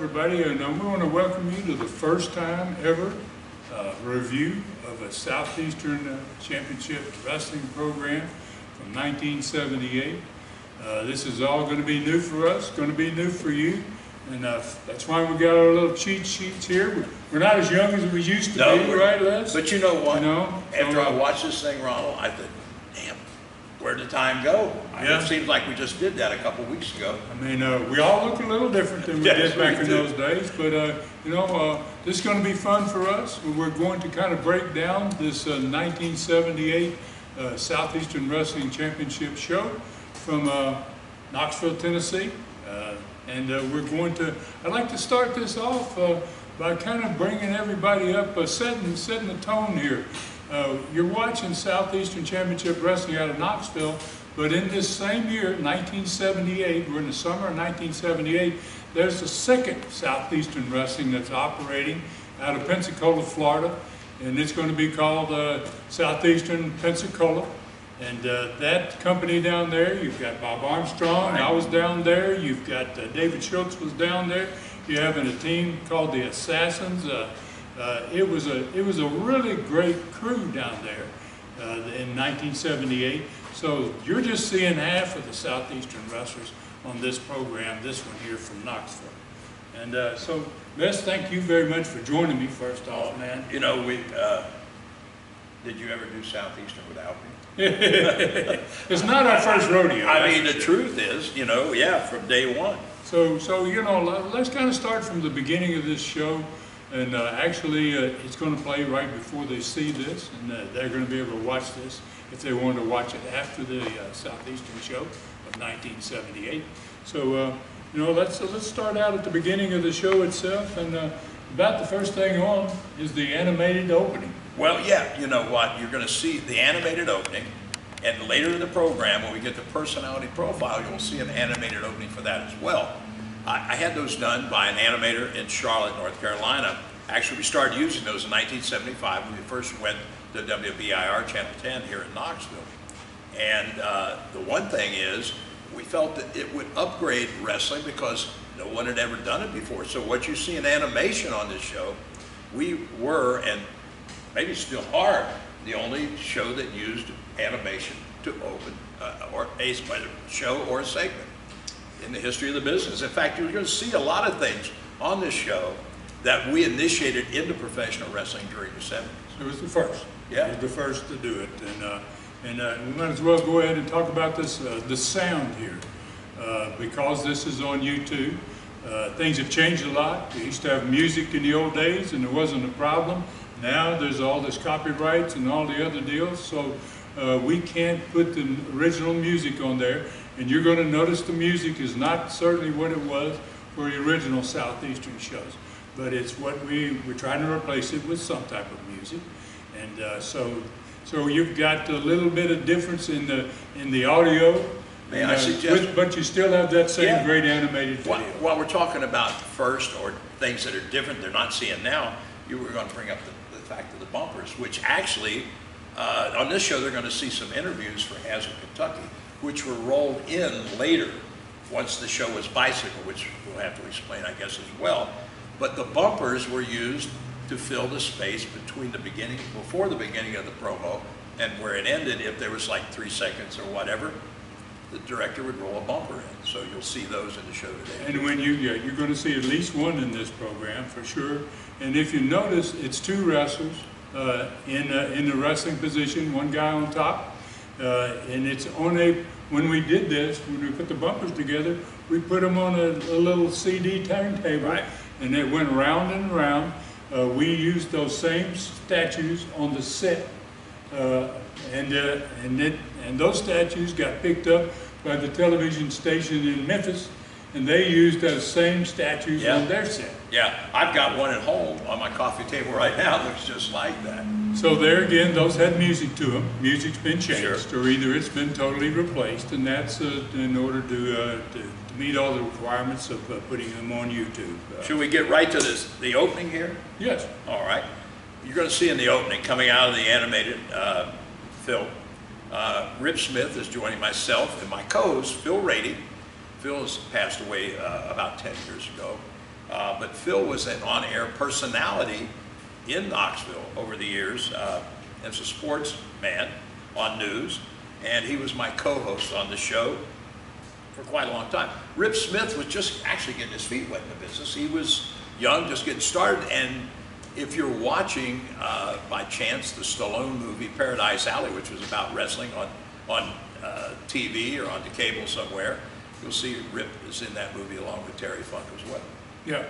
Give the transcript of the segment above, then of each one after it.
everybody, and we want to welcome you to the first time ever review of a Southeastern Championship Wrestling program from 1978. This is all going to be new for us, going to be new for you, and that's why we got our little cheat sheets here. We're not as young as we used to be, right, Les? But you know what? You know, after I watched this thing, Ronald, I thought, damn, where'd the time go? Yeah. It seems like we just did that a couple weeks ago. I mean, we all look a little different than we did back in those days, but you know, this is going to be fun for us. We're going to kind of break down this 1978 Southeastern Wrestling Championship show from Knoxville, Tennessee, and we're going to. I'd like to start this off by kind of bringing everybody up, setting the tone here. You're watching Southeastern Championship Wrestling out of Knoxville. But in this same year, 1978, we're in the summer of 1978, there's the second Southeastern Wrestling that's operating out of Pensacola, Florida, and it's going to be called Southeastern Pensacola. And that company down there, you've got Bob Armstrong, I was down there, you've got David Schultz was down there, you're having a team called the Assassins. It was a really great crew down there in 1978. So you're just seeing half of the Southeastern wrestlers on this program, this one here from Knoxville. And so, Les, thank you very much for joining me first off, man. You know, did you ever do Southeastern without me? It's not our first rodeo. I mean, the truth is, you know, yeah, from day one. So you know, let's kind of start from the beginning of this show. And actually, it's going to play right before they see this, and they're going to be able to watch this if they want to watch it after the Southeastern show of 1978. So, you know, let's start out at the beginning of the show itself, and about the first thing on is the animated opening. Well, yeah, you know what? You're going to see the animated opening, and later in the program, when we get the personality profile, you'll see an animated opening for that as well. I had those done by an animator in Charlotte, North Carolina. Actually, we started using those in 1975 when we first went to WBIR Channel 10 here in Knoxville. And the one thing is, we felt that it would upgrade wrestling because no one had ever done it before. So what you see in animation on this show, we were, and maybe still are, the only show that used animation to open or a show or a segment in the history of the business. In fact, you're going to see a lot of things on this show that we initiated into professional wrestling during the 70s. It was the first. Yeah. It was the first to do it. And we might as well go ahead and talk about this, the sound here. Because this is on YouTube, things have changed a lot. We used to have music in the old days and there wasn't a problem. Now there's all this copyrights and all the other deals, so we can't put the original music on there. And you're going to notice the music is not certainly what it was for the original Southeastern shows, but it's what we're trying to replace it with some type of music. And so you've got a little bit of difference in the audio. May I suggest? But you still have that same great animated video. While we're talking about first or things that are different they're not seeing now, you were going to bring up the fact of the bumpers, which actually, on this show they're going to see some interviews for Hazard, Kentucky, which were rolled in later once the show was bicycle, which we'll have to explain, I guess, as well. But the bumpers were used to fill the space between before the beginning of the promo and where it ended. If there was like 3 seconds or whatever, the director would roll a bumper in. So you'll see those in the show today. And when you're going to see at least one in this program for sure. And if you notice, it's 2 wrestlers in the wrestling position, one guy on top. And it's on when we did this, when we put the bumpers together, we put them on a little CD turntable, right, and it went round and round. We used those same statues on the set, and those statues got picked up by the television station in Memphis, and they used those same statues on their set. Yeah, I've got one at home on my coffee table right now. It looks just like that. So there again, those had music to them. Music's been changed, or either it's been totally replaced, and that's in order to meet all the requirements of putting them on YouTube. Should we get right to the opening here? Yes. All right. You're going to see in the opening, coming out of the animated film, Rip Smith is joining myself and my co-host, Phil Rainey. Phil has passed away about 10 years ago. But Phil was an on-air personality in Knoxville over the years as a sports man on news, and he was my co-host on the show for quite a long time. Rip Smith was just actually getting his feet wet in the business. He was young, just getting started, and if you're watching by chance the Stallone movie Paradise Alley, which was about wrestling on TV or on the cable somewhere, you'll see Rip is in that movie along with Terry Funk as well. Yeah,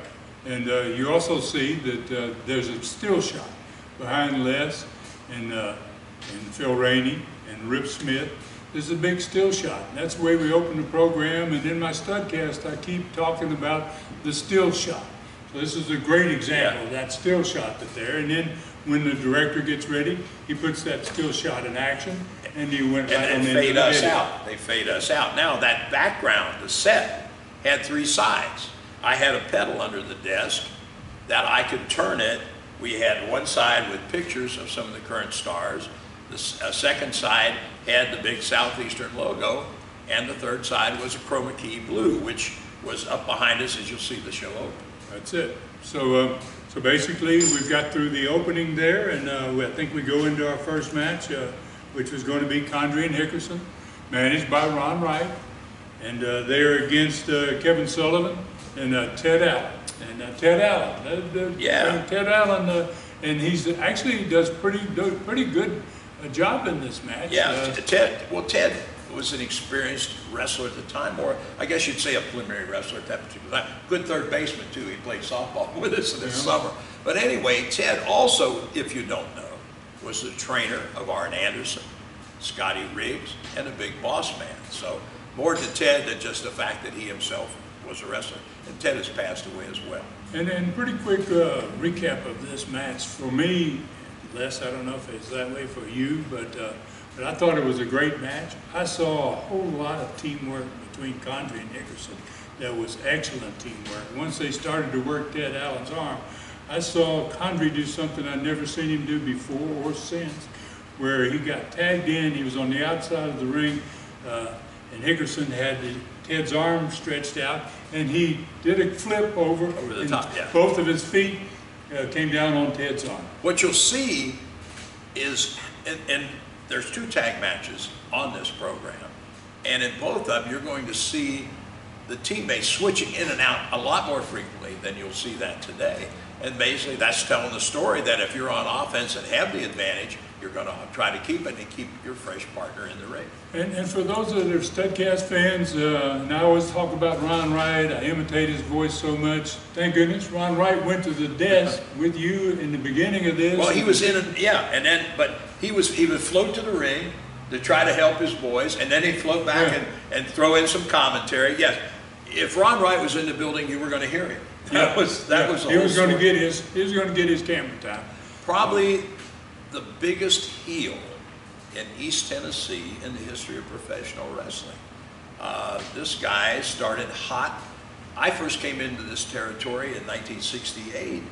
and you also see that there's a still shot behind Les and Phil Rainey and Rip Smith. There's a big still shot. And that's the way we open the program. And in my studcast, I keep talking about the still shot. So this is a great example of that still shot that's there. And then when the director gets ready, he puts that still shot in action, and he went right on into the video. They fade us out. Now that background, the set, had 3 sides. I had a pedal under the desk that I could turn it. We had one side with pictures of some of the current stars. The second side had the big Southeastern logo, and the third side was a chroma key blue, which was up behind us as you'll see the show open. That's it. So, so basically, we've got through the opening there, and I think we go into our first match, which was going to be Condrey and Hickerson, managed by Ron Wright, and they're against Kevin Sullivan and Ted Allen. And Ted Allen, Ted Allen, and he's actually does pretty good job in this match. Yeah, Ted was an experienced wrestler at the time, or I guess you'd say a preliminary wrestler at that particular time. Good third baseman too. He played softball with us in the summer. But anyway, Ted also, if you don't know, was the trainer of Arn Anderson, Scotty Riggs, and a big boss man. So more to Ted than just the fact that he himself was a wrestler. And Ted has passed away as well. And then pretty quick recap of this match for me, Les. I don't know if it's that way for you, but I thought it was a great match. I saw a whole lot of teamwork between Condrey and Hickerson. That was excellent teamwork. Once they started to work Ted Allen's arm, I saw Condrey do something I'd never seen him do before or since, where he got tagged in. He was on the outside of the ring, and Hickerson had Ted's arm stretched out, and he did a flip over the top. Yeah. Both of his feet came down on Ted's arm. What you'll see is, and there's 2 tag matches on this program, and in both of them you're going to see the teammates switching in and out a lot more frequently than you'll see that today. And basically that's telling the story that if you're on offense and have the advantage, you're going to try to keep it and keep your fresh partner in the ring. And for those that are Studcast fans, and I always talk about Ron Wright, I imitate his voice so much. Thank goodness Ron Wright went to the desk with you in the beginning of this. Well, he was but he would float to the ring to try to help his boys, and then he'd float back and throw in some commentary. Yes, if Ron Wright was in the building, you were going to hear him. That was the whole story. He was going to get his camera time. Probably the biggest heel in East Tennessee in the history of professional wrestling. This guy started hot. I first came into this territory in 1968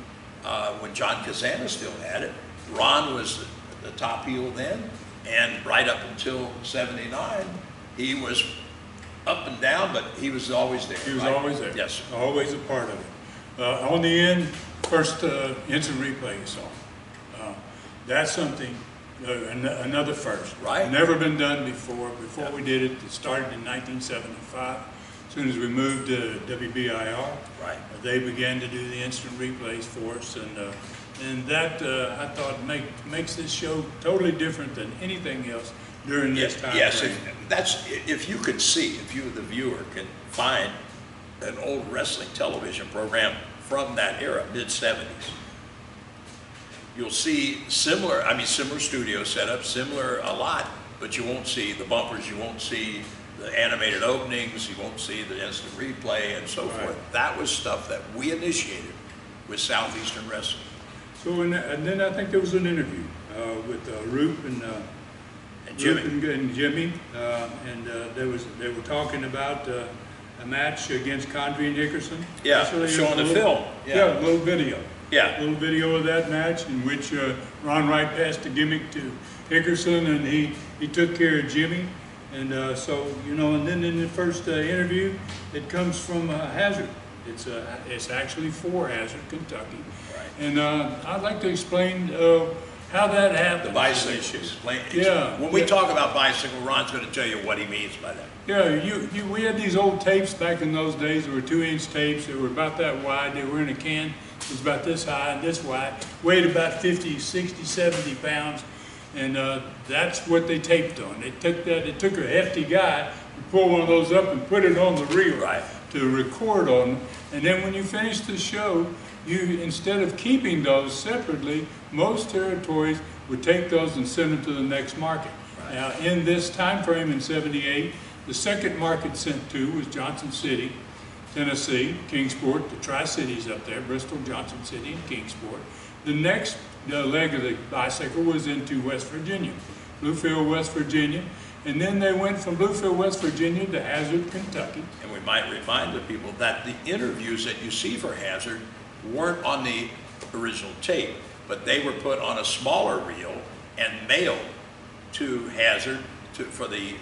when John Kazana still had it. Ron was the top heel then, and right up until '79, he was up and down, but he was always there. He was always there. Yes, sir. Always a part of it. On the end, first instant replay you saw. That's something, another first. Right. Never been done before. Before we did it, it started in 1975. As soon as we moved to WBIR, they began to do the instant replays for us, and that I thought makes this show totally different than anything else during this time. Yes, if you could see, if you, the viewer, can find an old wrestling television program from that era, mid-70s. You'll see similar studio setup, similar a lot, but you won't see the bumpers, you won't see the animated openings, you won't see the instant replay and so forth. That was stuff that we initiated with Southeastern Wrestling. So, and then I think there was an interview with Roop and Jimmy. And they were talking about a match against Condrey and Hickerson. Yeah, showing the film. Yeah, a little video. Yeah. A little video of that match in which Ron Wright passed the gimmick to Hickerson, and he took care of Jimmy. And so, and then in the first interview, it comes from Hazard. It's actually for Hazard, Kentucky. Right. And I'd like to explain how that happened. The bicycles. Yeah. When we talk about bicycle, Ron's going to tell you what he means by that. Yeah, we had these old tapes back in those days. They were 2-inch tapes. They were about that wide. They were in a can. It was about this high and this wide. Weighed about 50, 60, 70 pounds. And that's what they taped on. It took a hefty guy to pull one of those up and put it on the reel. Right. To record on. And then when you finish the show, instead of keeping those separately, most territories would take those and send them to the next market. Right. Now, in this time frame in ’78, the second market sent to was Johnson City, Tennessee, Kingsport, the Tri-Cities up there, Bristol, Johnson City, and Kingsport. The next leg of the bicycle was into West Virginia, Bluefield, West Virginia. And then they went from Bluefield, West Virginia to Hazard, Kentucky. And we might remind the people that the interviews that you see for Hazard weren't on the original tape, but they were put on a smaller reel and mailed to Hazard for the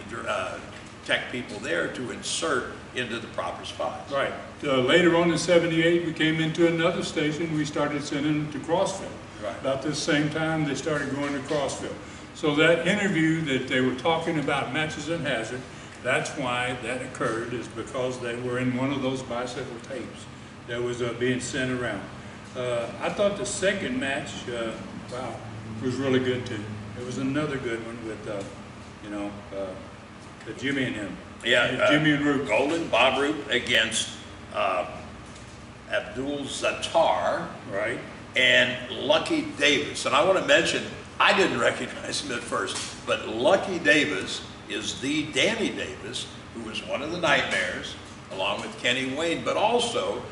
tech people there to insert into the proper spots. Right. Later on in '78, we came into another station. We started sending them to Crossville. Right. About the same time, they started going to Crossville. So that interview that they were talking about matches in Hazard, that's why that occurred, is because they were in one of those bicycle tapes that was being sent around. I thought the second match, wow, was really good too. It was another good one with, Jimmy and him. Yeah, Jimmy and Roop. Golden Bob Roop against Abdul Zattar. Right. And Lucky Davis. And I want to mention, I didn't recognize him at first, but Lucky Davis is the Danny Davis, who was one of the Nightmares, along with Kenny Wayne, but also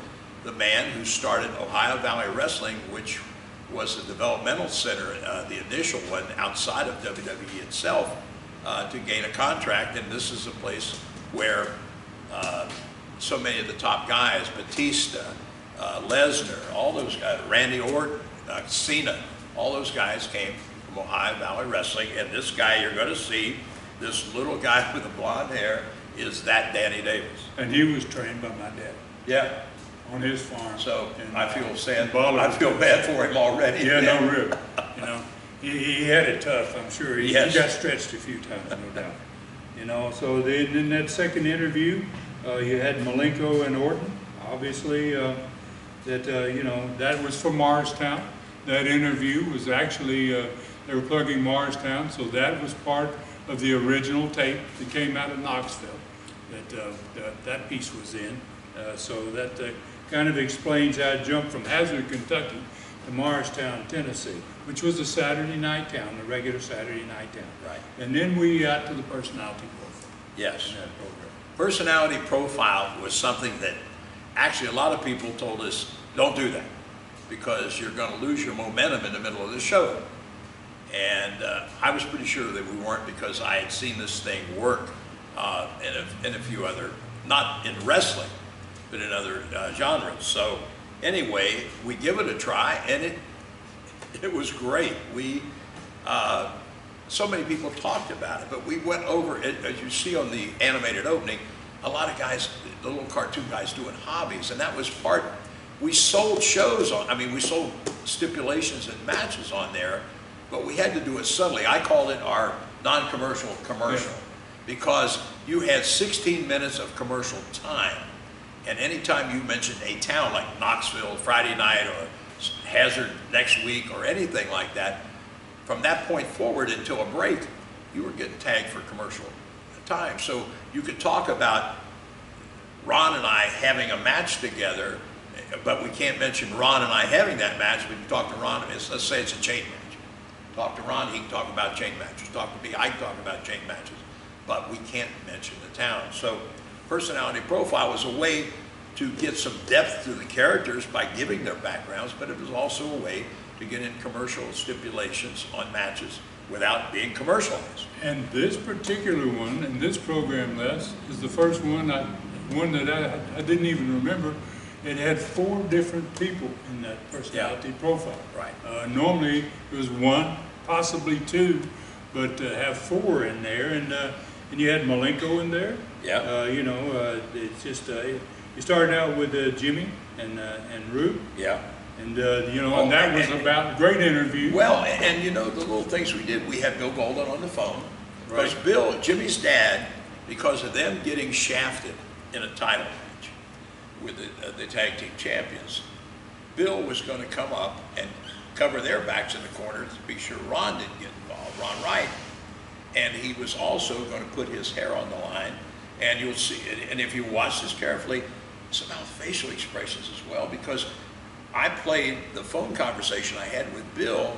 the man who started Ohio Valley Wrestling, which was the developmental center, the initial one outside of WWE itself, to gain a contract. And this is a place where so many of the top guys, Batista, Lesnar, all those guys, Randy Orton, Cena, all those guys came from Ohio Valley Wrestling. And this guy you're going to see, this little guy with the blonde hair, is that Danny Davis. And he was trained by my dad. Yeah. On his farm. So I feel sad. I feel bad for him already. Yeah, no, really. He had it tough, I'm sure. He got stretched a few times, no doubt. So in that second interview, you had Malenko and Orton. Obviously, that was from Morristown. That interview was actually, they were plugging Morristown, so that was part of the original tape that came out of Knoxville that piece was in. So that kind of explains how I jumped from Hazard, Kentucky to Morristown, Tennessee, which was a Saturday night town, a regular Saturday night town. Right. And then we got to the personality profile. Yes. Personality profile was something that actually a lot of people told us, don't do that, because you're going to lose your momentum in the middle of the show. And I was pretty sure that we weren't, because I had seen this thing work in a few other, not in wrestling, but in other genres. So anyway, we give it a try, and it was great. So many people talked about it, but we went over it, as you see on the animated opening, a lot of guys, the little cartoon guys doing hobbies, and that was part. We sold shows we sold stipulations and matches on there, but we had to do it subtly. I called it our non-commercial commercial, because you had 16 minutes of commercial time. And anytime you mentioned a town like Knoxville Friday night or Hazard next week or anything like that, from that point forward until a break, you were getting tagged for commercial time. So you could talk about Ron and I having a match together, but we can't mention Ron and I having that match. We can talk to Ron, let's say it's a chain match. Talk to Ron, he can talk about chain matches. Talk to me, I can talk about chain matches. But we can't mention the town. So personality profile was a way to get some depth to the characters by giving their backgrounds, but it was also a way to get in commercial stipulations on matches without being commercialized. And this particular one, in this program, Les, is the first one that I didn't even remember. It had 4 different people in that personality profile. Right. Normally it was 1, possibly 2, but to have 4 in there, and you had Malenko in there. Yeah. It's just You started out with Jimmy and Roop. Yeah. And and that was about a great interview. Well, and the little things we did, we had Bill Golden on the phone. Right. Because Jimmy's dad, because of them getting shafted in a title match with the tag team champions, Bill was going to come up and cover their backs in the corner to be sure Ron didn't get involved, Ron Wright. And he was also going to put his hair on the line. And you'll see, and if you watch this carefully, it's about facial expressions as well, because I played the phone conversation I had with Bill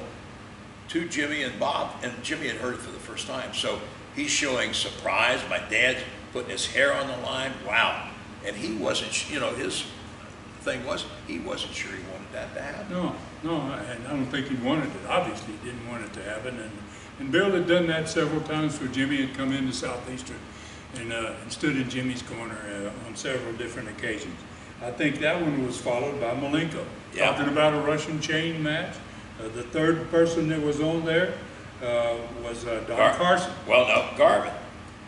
to Jimmy and Bob, and Jimmy had heard it for the first time. So he's showing surprise. My dad's putting his hair on the line. Wow. And he wasn't, his thing was, he wasn't sure he wanted that to happen. No, and I don't think he wanted it. Obviously, he didn't want it to happen. And Bill had done that several times where Jimmy had come into Southeastern and stood in Jimmy's corner on several different occasions. I think that one was followed by Malenko, talking about a Russian chain match. The third person that was on there was Don Carson. Well, no, Garvin.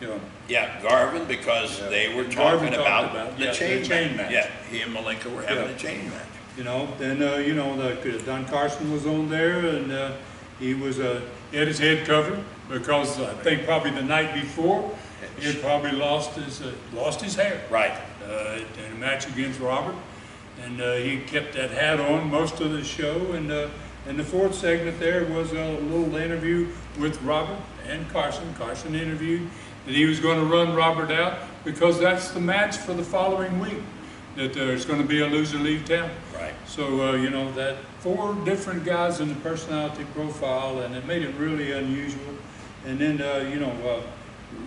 Yeah. Yeah, Garvin, because they were talking about the chain match. Yeah, he and Malenko were having a chain match. Then Don Carson was on there, and he had his head covered because I think probably the night before he had probably lost his hair. Right. In a match against Robert, and he kept that hat on most of the show. And the fourth segment there was a little interview with Robert and Carson. Carson interviewed that he was going to run Robert out because that's the match for the following week, that there's going to be a loser leave town. Right. So, that 4 different guys in the personality profile, and it made it really unusual. And then,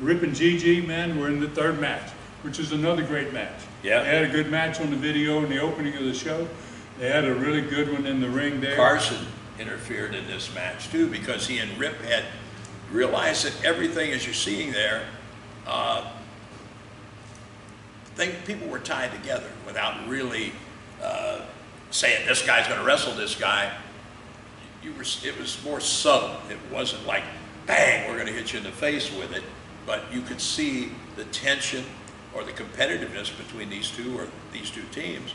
Rip and Gigi, man, were in the third match, which is another great match. Yeah. They had a good match on the video in the opening of the show. They had a really good one in the ring there. Carson interfered in this match too, because he and Rip had realized that everything as you're seeing there, people were tied together without really saying this guy's going to wrestle this guy. It was more subtle. It wasn't like, bang, we're going to hit you in the face with it. But you could see the tension or the competitiveness between these two teams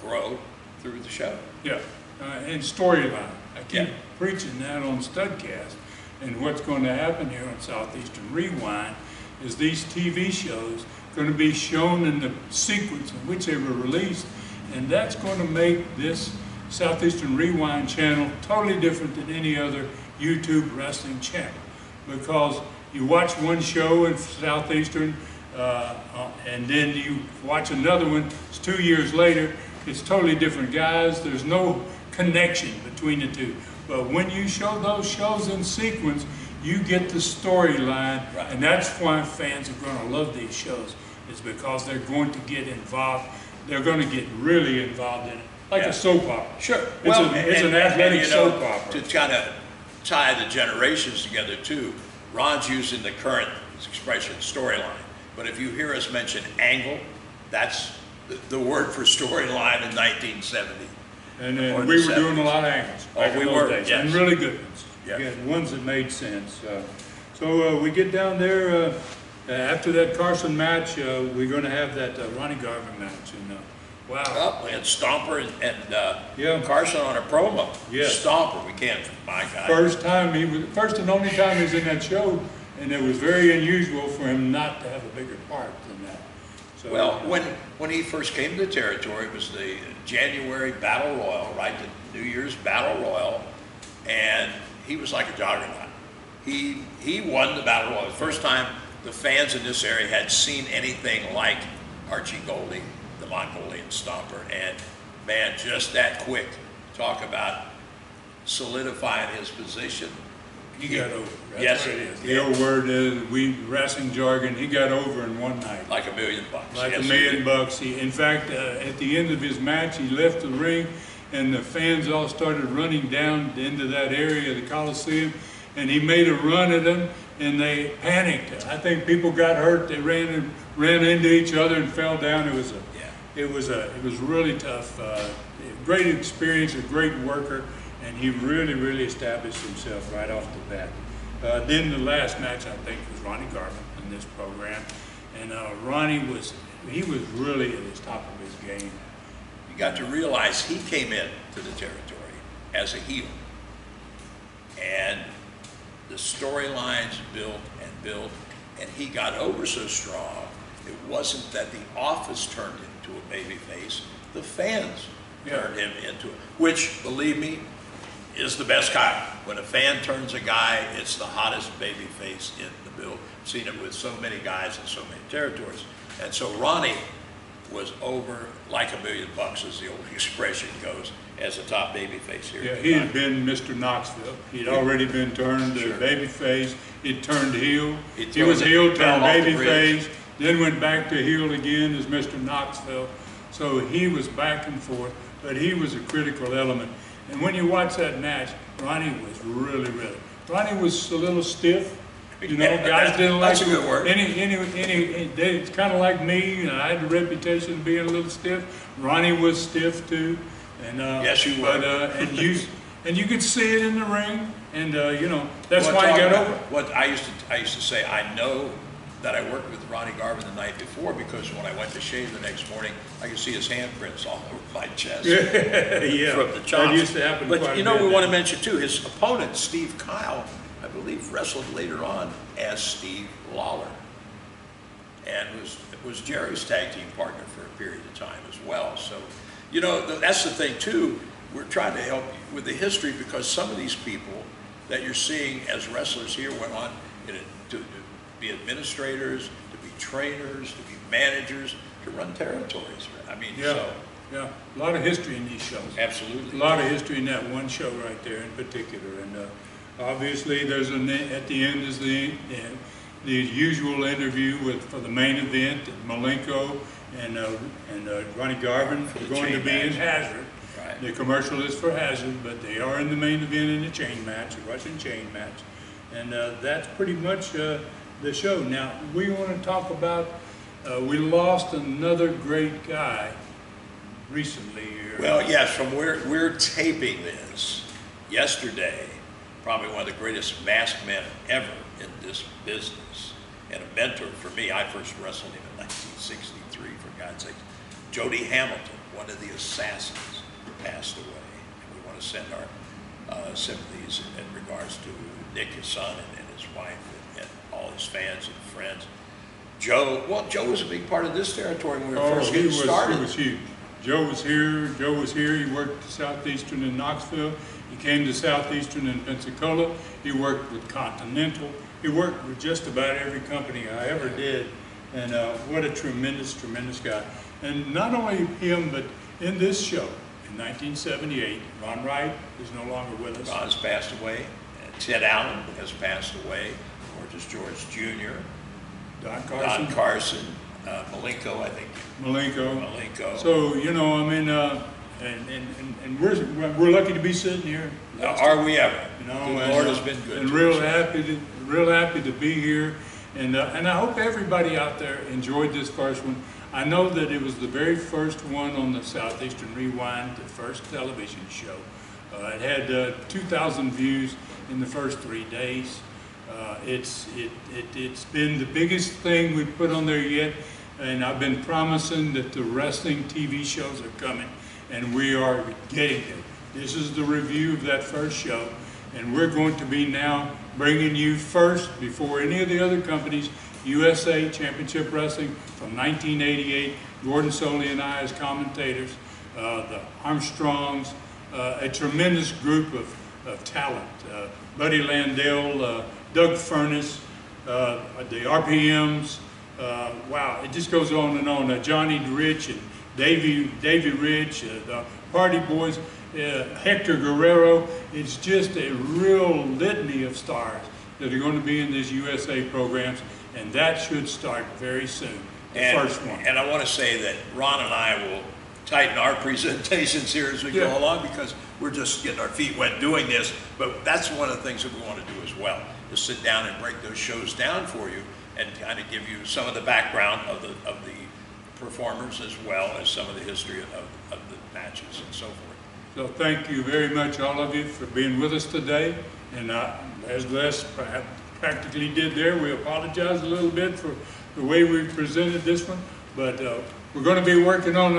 grow through the show. Yeah, and storyline. I keep preaching that on Studcast. And what's going to happen here on Southeastern Rewind is these TV shows going to be shown in the sequence in which they were released, and that's going to make this Southeastern Rewind channel totally different than any other YouTube wrestling channel, because you watch one show in Southeastern and then you watch another one, it's 2 years later, it's totally different guys, there's no connection between the two. But when you show those shows in sequence, you get the storyline, and that's why fans are going to love these shows, is because they're going to get involved, they're going to get really involved in it, like a soap opera. Sure. It's an athletic soap opera. To kind of tie the generations together too, Ron's using the current expression, storyline. But if you hear us mention angle, that's the word for storyline in 1970. And we were doing a lot of angles. We were, days, and really good ones. Yes. Yeah, ones that made sense. So we get down there, after that Carson match, we're going to have that Ronnie Garvin match. And wow. We had Stomper and Carson on a promo. Yes. Stomper, we can't, my God. First and only time he was in that show, and it was very unusual for him not to have a bigger part than that. So, well, when he first came to the territory, it was the January Battle Royal, right? The New Year's Battle Royal, and he was like a juggernaut. He won the Battle Royal. The first time the fans in this area had seen anything like Archie Goldie, the Mongolian Stomper, and man, just that quick. Talk about solidifying his position. He got over. That's Yes, what it is. The old word is, wrestling jargon, he got over in one night. Like $1 million. Like $1 million bucks. In fact, at the end of his match, he left the ring, and the fans all started running down into that area of the Coliseum, and he made a run at them, and they panicked. I think people got hurt. They ran into each other and fell down. It was really tough. Great experience, a great worker, and he really established himself right off the bat. Then the last match, I think, was Ronnie Garvin in this program. And Ronnie was really at his top of his game. You got to realize he came in to the territory as a heel. And the storylines built and built, and he got over so strong, it wasn't that the office turned him into a babyface, the fans turned him into it, which, believe me, is the best kind. When a fan turns a guy, it's the hottest babyface in the build. I've seen it with so many guys in so many territories. And so Ronnie was over like $1 million, as the old expression goes, as a top babyface here. Yeah, he had been Mr. Knoxville. He'd already been turned to babyface. He'd turned heel. He was heel, turned babyface, then went back to heel again as Mr. Knoxville. So he was back and forth, but he was a critical element. And when you watch that match, Ronnie was really. Ronnie was a little stiff. You know, guys didn't like that's a good word. It's kind of like me, and I had the reputation of being a little stiff. Ronnie was stiff too, and yes, you were. And you could see it in the ring, and you know that's why he got over. What I used to say, I know that I worked with Ronnie Garvin the night before because when I went to shave the next morning, I could see his handprints all over my chest from the chops. That used to happen. But you know, we want to mention too, his opponent, Steve Kyle, I believe wrestled later on as Steve Lawler, and was Jerry's tag team partner for a period of time as well. So, you know, that's the thing too. We're trying to help you with the history because some of these people that you're seeing as wrestlers here went on to be administrators, to be trainers, to be managers, to run territories. I mean, yeah, a lot of history in these shows. Absolutely. A lot of history in that one show right there in particular. And obviously, there's at the end is the usual interview for the main event. Malenko and Ronnie Garvin are going to be in Hazard. Right. The commercial is for Hazard, but they are in the main event in a chain match, a Russian chain match, and that's pretty much the show. Now we want to talk about. We lost another great guy recently here. Well, yes, from where we're taping this yesterday. Probably one of the greatest masked men ever in this business, and a mentor for me. I first wrestled him in 1963, for God's sake. Jody Hamilton, one of the assassins, passed away. And we want to send our sympathies in regards to Nick, his son, and his wife, and all his fans and friends. Joe was a big part of this territory when we were first getting started. He was huge. Joe was here. He worked at Southeastern in Knoxville. He came to Southeastern in Pensacola. He worked with Continental. He worked with just about every company I ever did. And what a tremendous guy. And not only him, but in this show, in 1978, Ron Wright is no longer with us. Ron's passed away. Ted Allen has passed away. Gorgeous George Jr. Don Carson. Malenko, I think. Malenko. So, you know, I mean, and we're lucky to be sitting here. Are we ever? You know, the Lord has been good. And real happy to be here. And I hope everybody out there enjoyed this first one. I know that it was the very first one on the Southeastern Rewind, the first television show. It had 2,000 views in the first 3 days. It's been the biggest thing we've put on there yet, and I've been promising that the wrestling TV shows are coming, and we are getting it. This is the review of that first show, and we're going to be now bringing you first, before any of the other companies, USA Championship Wrestling from 1988, Gordon Soley and I as commentators, the Armstrongs, a tremendous group of talent, Buddy Landell, Doug Furness, the RPMs, wow, it just goes on and on. Johnny Rich and Davey Rich, the Party Boys, Hector Guerrero. It's just a real litany of stars that are going to be in these USA programs, and that should start very soon, first one. And I want to say that Ron and I will tighten our presentations here as we go along, because we're just getting our feet wet doing this, but that's one of the things that we want to do as well, is sit down and break those shows down for you and kind of give you some of the background of the performers, as well as some of the history of the matches and so forth. So thank you very much, all of you, for being with us today, and as Les practically did there. We apologize a little bit for the way we presented this one, but we're going to be working on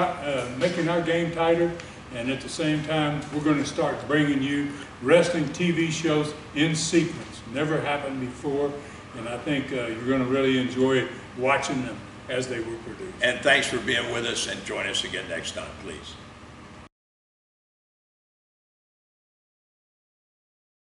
making our game tighter, and at the same time, we're going to start bringing you wrestling TV shows in sequence. Never happened before, and I think you're going to really enjoy watching them as they were produced. And thanks for being with us, and join us again next time, please.